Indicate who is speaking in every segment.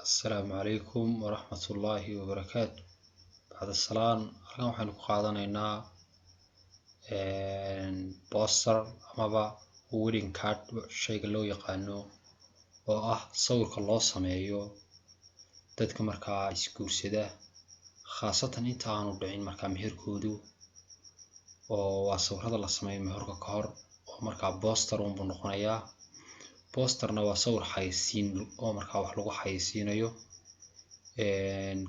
Speaker 1: السلام عليكم ورحمة الله وبركاته. بعد السلام halkan waxaynu ku qaadanaynaa poster amaba wedding card shayga loo yaqaano oo ah sawirka loo sameeyo dadka markaa isguursada khaasatan inta aanu dhicin markaa meherkoodu oo waa sawirada la sameeyo meherka ka hor oo markaa poster buu noqonayaa. posterna waa sawir xayeysiin oo markaa wax lagu xayeysiinayo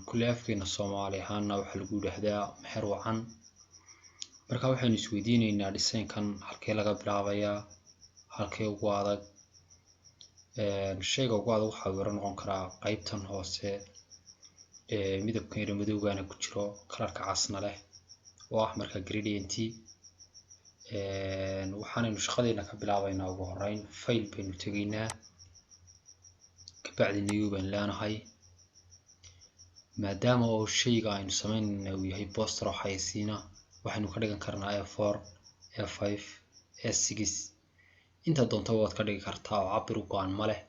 Speaker 1: kulli afkeena Soomaali ahaana waxa lagu yiraahdaa meher wacan. marka waxaynu isweydiinaynaa design-kan halkee laga bilaabayaa, halkee ugu adag. shayga ugu adag waxa uu noqon karaa qaybtan hoose midabkeeda madowgaana ku jiro kalarka casna leh oo ah marka gradient. waxaanaynu shaqadeena ka bilaabaynaa ugu horeyn file baynu tegaynaa kabacdi new baan leenahay maadaama oo shayga aynu sameynayna uu yahay poster oo xayeysiina waxaynu ka dhigan karnaa A4 A5 A6 inta doonto waad ka dhigi kartaa oo cabir u go'an ma leh.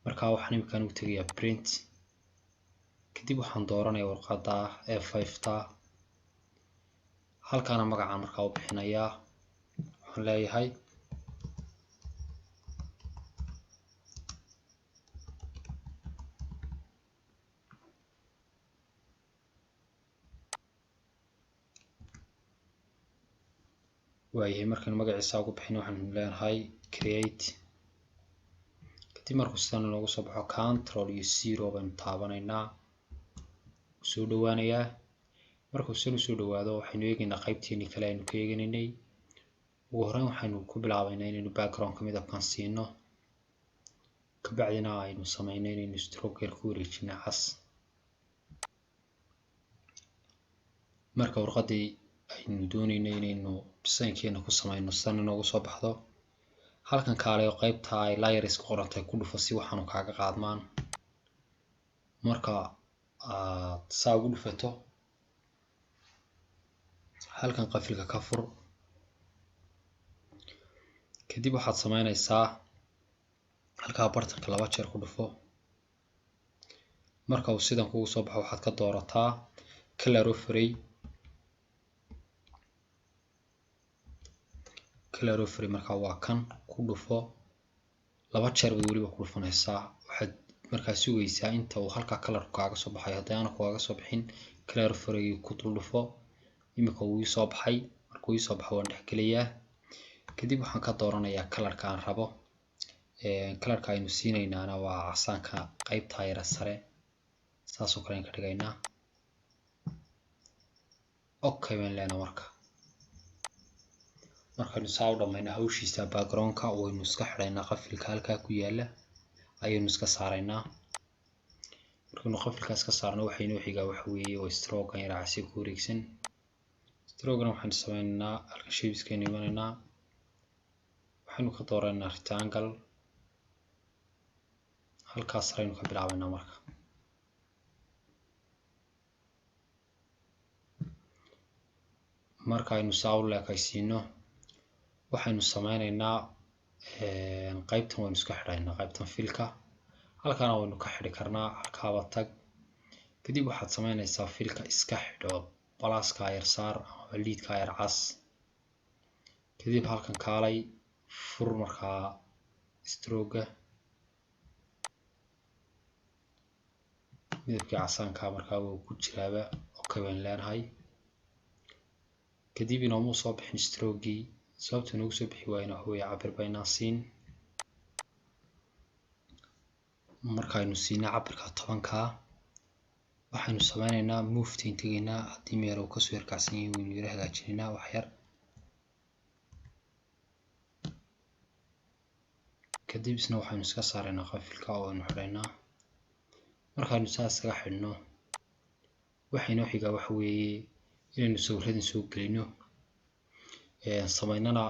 Speaker 1: marka waxaan imkaan u tagayaa print kadib waxaan dooranayaa warqadda A5 ta halkaana magacaan markaa u bixinayaa waxaan leeyahay waayahay. markaan magaciisa ugu bixino waxaan leenahay create kadib markuu sidan loogu soo baxo control iyo 0 baynu taabanaynaa soo dhawaanayaa. markuu sidan soo dhawaado waxaynu eegaynaa qaybteeni kale aynu ka eegaynay. ugu horreyn waxaynu ku bilaabaynaa inaynu background-ka midabkan siino kabacdina aynu sameynay inaynu stroke ku wareejino cas. marka warqadii aynu doonaynay inaynu design-keena ku sameyno sidan inoogu soo baxdo halkan kaale oo qaybta ay layers ku qorantay ku dhufo si waxaanu kaaga qaadmaan. marka saa ugu dhufato halkan qafilka ka fur kadib waxaad sameynaysaa halkaa bartanka 2 jeer ku dhufo. marka uu sidan kugu soo baxo waxaad ka doorataa color overlay marka waa kan ku dhufo 2 jeer baad waliba ku dhufanaysaa. waxaad markaa sugaysaa inta uu halkaa color kaaga soo baxay haddii aanu kaaga soo bixin color overlay ku dul dhufo. imika uu soo baxay markuu soo baxo waan dhex gelayaa kadib waxaan ka dooranayaa color-ka aan rabo. color-ka aynu siinaynaana waa casaanka qaybta yar sare saas oo kale ka dhigaynaa okay baan leenahay. markaanu saa u dhamayna hawshiisa background-ka waynu iska xidhaynaa qafilka halkaa ku yaala ayaynu iska saaraynaa. markaanu qafilka iska saarno waxaynu xigaa waxa weeye waa stroke yar casi ku wareegsan. stroke-na waxaynu sameynaynaa halka shapes-keena imanaynaa waxaynu ka dooraynaa rectangle halkaas sareynu ka bilaabaynaa. marka aynu saa u leekaysiino waxaynu sameynaynaa qaybtan waynu iska xidhaynaa qaybtan filka halkaana waynu ka xidhi karnaa halkaaba tag kadib waxaad sameynaysaa filka iska xidho balaaska yar saar ama liidka yar cas kadib halkan kaalay fur markaa stroke midabkii casaanka markaa wuu ku jiraaba okay baan leenahay. kadib inoomu soo bixin stroke-gii sababta inoogu soo bixi waayna waxa weeye cabir baynaan siin. markaaynu siinay cabirka 10ka waxaynu sameynaynaa move tegaynaa haddii meel uu kasoo yarkacsan yahay waynu yara hagaajinaynaa wax yar kadib isna waxaynu iska saaraynaa qafilka oo aynu xidhaynaa. markaaynu saas iskaga xidhno waxaynu xigaa waxa weeye inaynu sawiradan soo gelino sameynana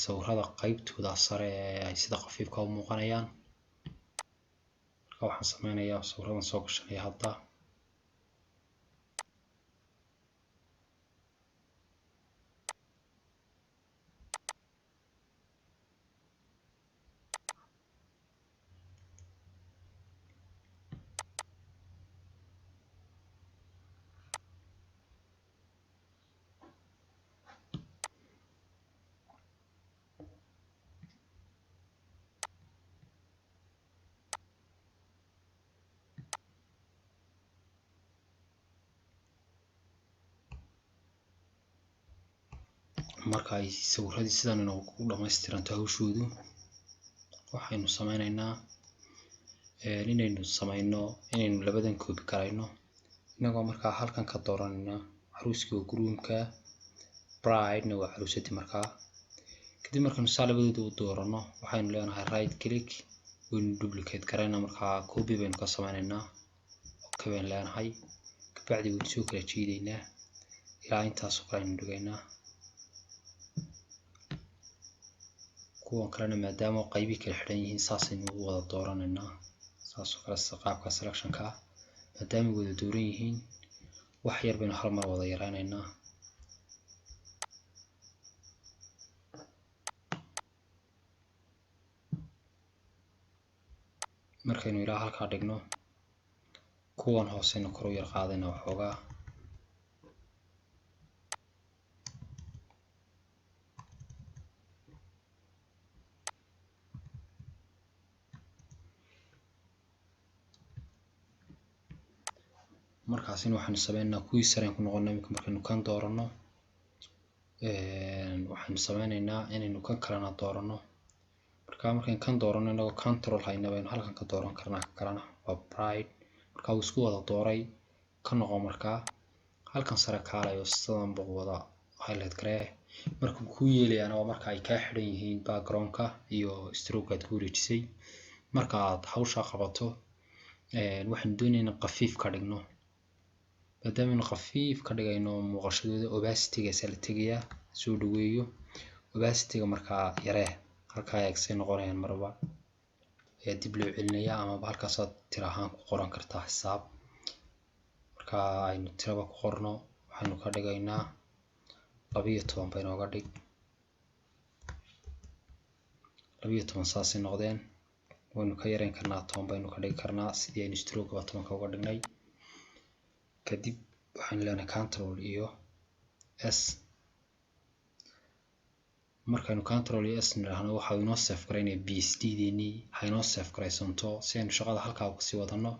Speaker 1: sawirada qaybtooda sare ay sida khafiifka u muuqanayaan. marka waxaan sameynayaa sawiradan soo gashanaya hadda marka ay sawiradii sidan inoogu dhamaystiranto hawshoodu waxaynu sameynaynaa inaynu labadan koobi karayno inagoo markaa halkan ka dooranayna caruuskii oo groomka bride-na waa caruusadii markaa. kadib markaynu saa labadooda u doorano waxaynu leenahay right click waynu duplicate karayna markaa copy baynu ka sameynaynaa okay baynu leenahay. kabacdi waynu soo kala jiidaynaa ilaa intaasoo kale aynu dhigaynaa. kuwan kalena maadaama qaybi kala xidhan yihiin saasaynu u wada dooranaynaa saasoo kale qaabka selectionka maadaama wada dooran yihiin wax yar baynu hal mar wada yaraynaynaa. markaynu ilaa halkaa dhigno kuwan hooseynu kor u yar qaadayna waxoogaa markaasina waxaynu sameynaa kuwii sareen ku noqona. iminka markaynu kan doorano waxaynu sameynaynaa inaynu kan kalena doorano. markaynu kan doorano inagoo control hayna baynu halkan ka dooran karnaa. ka kalena waa bride marka uu isku wada dooray ka noqo markaa halkan sare kaalayo sidan buu wada highlight garee. markuu ku yeelayaana waa marka ay kaa xidhan yihiin backgroundka iyo stroke aad ku wareejisay. marka aad hawshaa qabato waxaynu doonaynaa qafiif ka dhigno maadaama aynu khafiif ka dhigayno muuqashadooda opacity-gaasa la tegayaa soo dhaweeyo opacity-ga markaa yaree halkaa eegsay noqonayaan marba ayaa dib loo celinayaa amaba halkaasaad tiro ahaan ku qoran kartaa xisaab. marka aynu tiraba ku qorno waxaynu ka dhigaynaa 12 baynooga dhig 12 saasay noqdeen. waynu ka yareyn karnaa 10 baynu ka dhigi karnaa sidii aynu stroke-ba 10 uga dhignay. kadib waxaynu leenahay control iyo s. markaynu control iyo s nidhaahno waxa inoo save garaynaya bsd-deenii ha inoo save garaysanto si aynu shaqada halkaa uga sii wadano.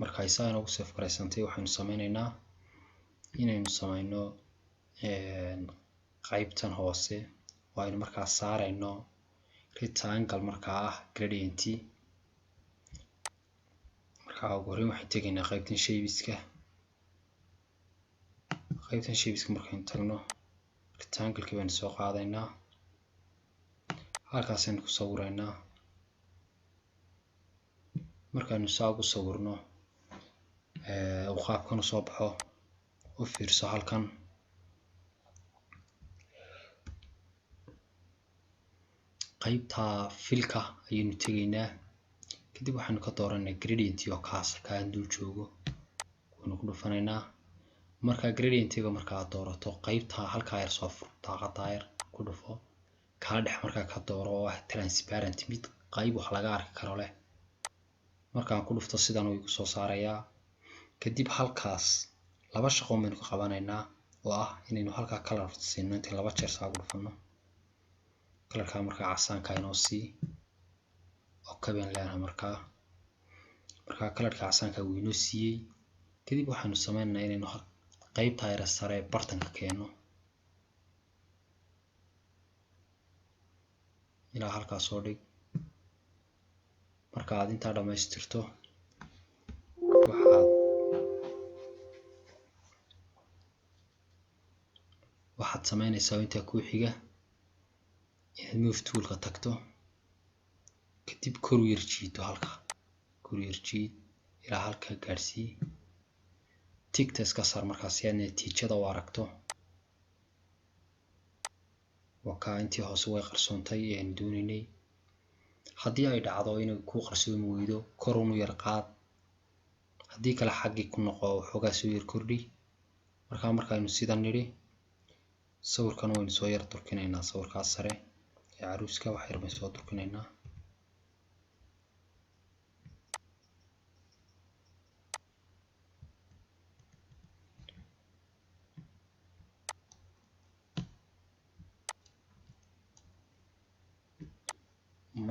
Speaker 1: marka ay saa inoogu save garaysantay waxaynu sameynaynaa inaynu sameyno qaybtan hoose oo aynu markaa saarayno rectangle markaa ah gradient. markaa ugu horreyn waxaan tegaynaa qaybtan shapes-ka markaynu tagno rectangle-ki baynu soo qaadaynaa halkaasaynu ku sawiraynaa. markaynu saa ugu sawirno uu qaabkan usoo baxo u fiirso halkan qaybta filka ayaynu tegaynaa. kadib waxaynu ka dooranaa gradient oo kaas halkaan dul joogo waynu ku dhufanaynaa. marka gradient-ga markaa doorato qaybta halkaa yar soo fur daaqada yar ku dhufo kala dhex markaa ka dooro oo ah transparent mid qayb wax laga arki karo leh. markaan ku dhufto sidan uu igu soo saarayaa. kadib halkaas laba shaqo baynu ka qabanaynaa oo ah inaynu halkaa color siino inta laba jeer saa ugu dhufano kalarka markaa casaanka inoo sii okay baynu leenahay. markaa kalarka casaanka wuu inoo siiyey. kadib waxaynu sameynaynaa inaynu qaybta yar sare bartanka keeno ilaa halkaa soo dhig. marka aad intaa dhamaystirto waxaad sameynaysaa intaa ku xiga inaad move tool-ka tagto kadib kor u yar jiido kor u yar jiid ilaa halka gaarsii tigta iska saar markaas si aad natiijada u aragto. waa kaa intii hoose way qarsoontay ee aan doonaynay. haddii ay dhacdo inay ku qarsoomi weydo kor unu yar qaad haddii kale xaggii ku noqo waxoogaa soo yar kordhi. markaynu sidan nidhi sawirkan waynu soo yar durkinaynaa sawirkaas sare ee caruuska wax yar baynu soo durkinaynaa.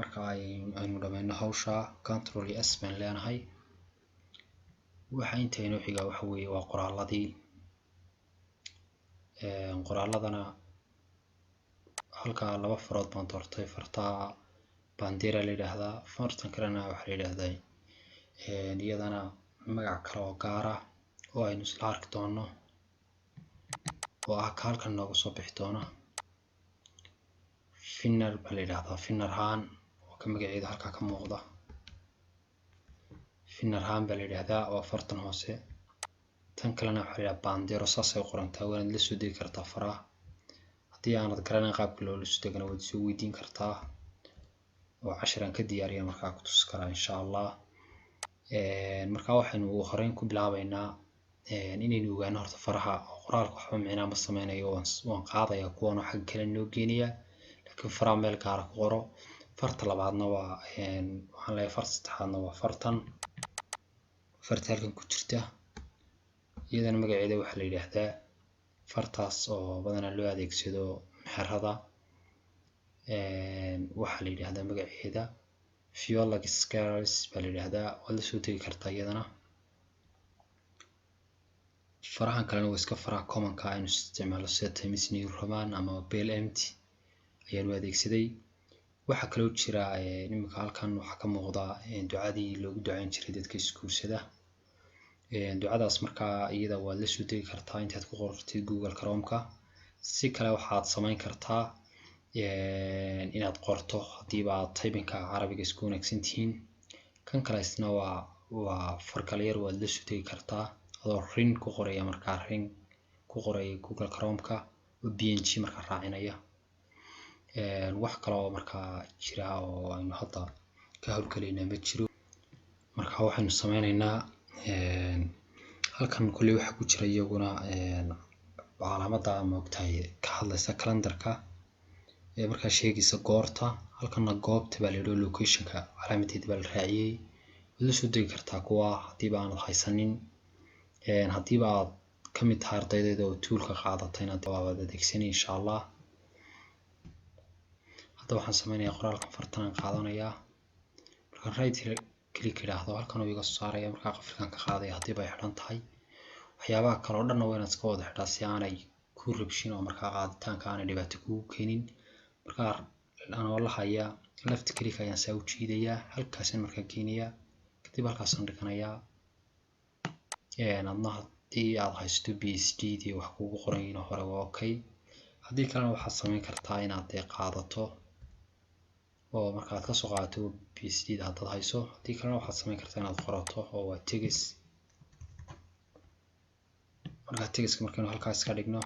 Speaker 1: marka aynu dhamayno hawsha control s baan leenahay. waxa inta inoo xiga waxa weeye waa qoraaladii. qoraaladana halka laba farood baan doortay, farta bandera la yiraahdaa, fartan kalena waxa la yiraahdaa iyadana magac kale oo gaar ah oo aynu isla arki doono oo ah halkan nooga soo bixi doona. finner baa la yiraahdaa, finner haan oo ka magaceeda halka ka muuqda. finner haan baa la yiraahdaa oo fartan hoose. tan kalena waxa la yiraahdaa bandero, saasay u qorantaa, waana la soo degi kartaa faraha. haddii aanad garanayn qaabka loola soo degana waad soo weydiin kartaa oo casharaan ka diyaariya markaa ku tusi karaa insha allah. markaa waxaynu ugu horeyn ku bilaabaynaa inaynu ogaano horta faraha oo qoraalka waxba micnaa ma sameynayo, waan qaadaya kuwan oo xagga kale noo geenaya, laakiin faraha meel gaara ku qoro. farta labaadna waa waxaan leeyahay farta saddexaadna waa farta halkan ku jirta, iyadana magaceeda waxaa la yiraahdaa fartaas oo badanaa loo adeegsado meherada. waxaa la yiraahdaa magaceeda Viola Scaris baa la yiraahdaa, waad la soo degi kartaa iyadana. farahan kalena waa iska faraha commonka aynu isticmaalo sida Times New Roman ama Bell Empty ayaanu adeegsaday. waxaa kaloo jira imika halkan waxaa ka muuqda ducadii loogu ducayn jiray dadka iskuulsada. ducadaas markaa iyada waad la soo degi kartaa intaad ku qortid Google Chrome-ka. si kale waxaad samayn kartaa inaad qorto hadiiba aad typing-ka carabiga isku wanaagsan tihiin. kan kale isna waa farkala yar, waad la soo degi kartaa adoo rin ku qoraya, markaa rin ku qoraya Google Chrome-ka oo png markaa raacinaya. wax kale oo markaa jira oo aynu hadda ka hawlgalaynaa ma jiro. marka waxaynu sameynaynaa halkan kulli waxa ku jira iyaguna calaamada moogtahay ka hadlaysa calendarka markaa sheegaysa goorta. halkanna goobta baa la yidhi locationka calaamadeeda baa la raaciyay. waad la soo degi kartaa kuwa hadiiba aanad haysanin. hadiiba aad ka mid tahay ardaydeeda oo toolka qaadatayna waad adeegsanay insha allah. hadda waxaan sameynayaa qoraalkan fartan aan qaadanayaa, markaan right click idhaahdo halkan uu iga soo saaraya, markaa qafilkan ka qaadaya hadiiba ay xidhan tahay. waxyaabaha kale oo dhanna waa inaad iska wada xidhaa si aanay ku rabshin oo markaa qaaditaanka aanay dhibaato kugu keenin. markaa anoo la haya left click ayaan saa u jiidayaa, halkaasaan markaa geynayaa, kadib halkaasaan dhiganayaa. adna haddii aad haysto PSD dii wax kugu qoran yihiin hore waa okay. haddii kalena waxaad samayn kartaa inaad qaadato oo markaad ka soo qaadato PSD da haddaad hayso. haddii kalena waxaad samayn kartaa inaad qorato oo waa tegis. markaa tegiska markaynu halkaas ka dhigno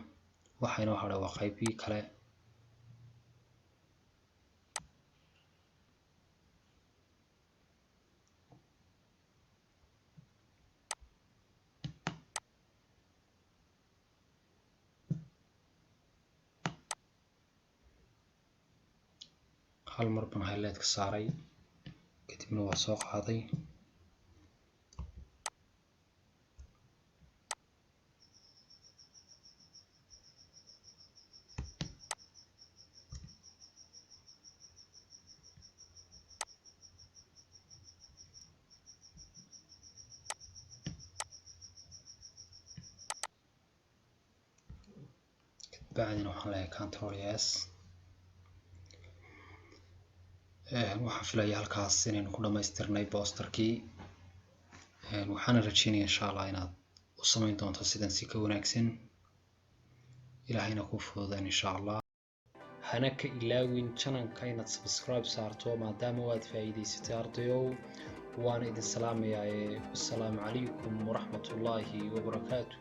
Speaker 1: waxa inoo hadhay waa qaybii kale. hal mar baan highlight ka saaray, kadibna waa soo qaaday. bacdina waxaan leeyahay control s. waxaan filaya halkaas inaynu ku dhamaystirnay posterkii. waxaana rajeynaya insha allah inaad u samayn doonto sidan si ka wanaagsan, ilaahayna kuu fududeen insha allah. hana ka ilaawin channelka inaad subscribe saarto maadaama waad faa'iidaysatay ardayow. waan idin salaamayaa. assalaamu calaykum waraxmatullaahi wabarakaatu.